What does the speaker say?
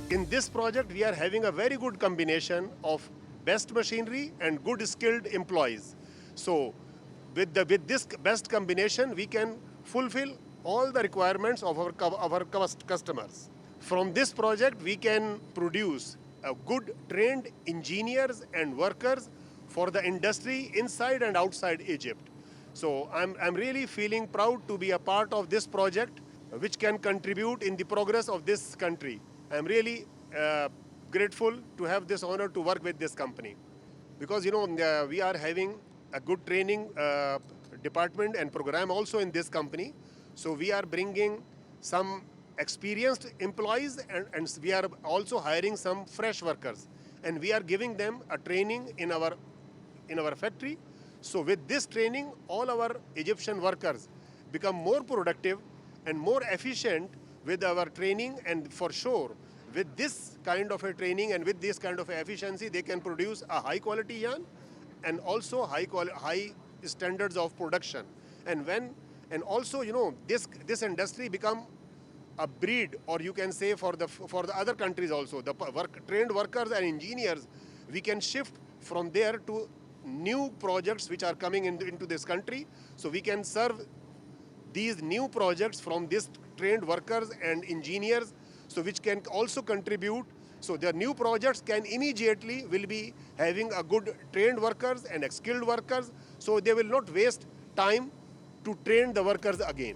In this project, we are having a very good combination of best machinery and good skilled employees. So, with this best combination, we can fulfill all the requirements of our customers. From this project, we can produce a good trained engineers and workers for the industry inside and outside Egypt. So I'm really feeling proud to be a part of this project, which can contribute in the progress of this country. I'm really grateful to have this honor to work with this company, because we are having a good training department and program also in this company. So we are bringing some experienced employees, and we are also hiring some fresh workers, and we are giving them a training in our factory. So with this training, all our Egyptian workers become more productive and more efficient with our training, and for sure, with this kind of a training and with this kind of efficiency, they can produce a high quality yarn and also high standards of production. And also, this industry become a breed, or you can say for the other countries also, the trained workers and engineers, we can shift from there to new projects which are coming into this country. So we can serve these new projects from these trained workers and engineers, so which can also contribute. So the new projects can immediately will be having a good trained workers and skilled workers, so they will not waste time to train the workers again.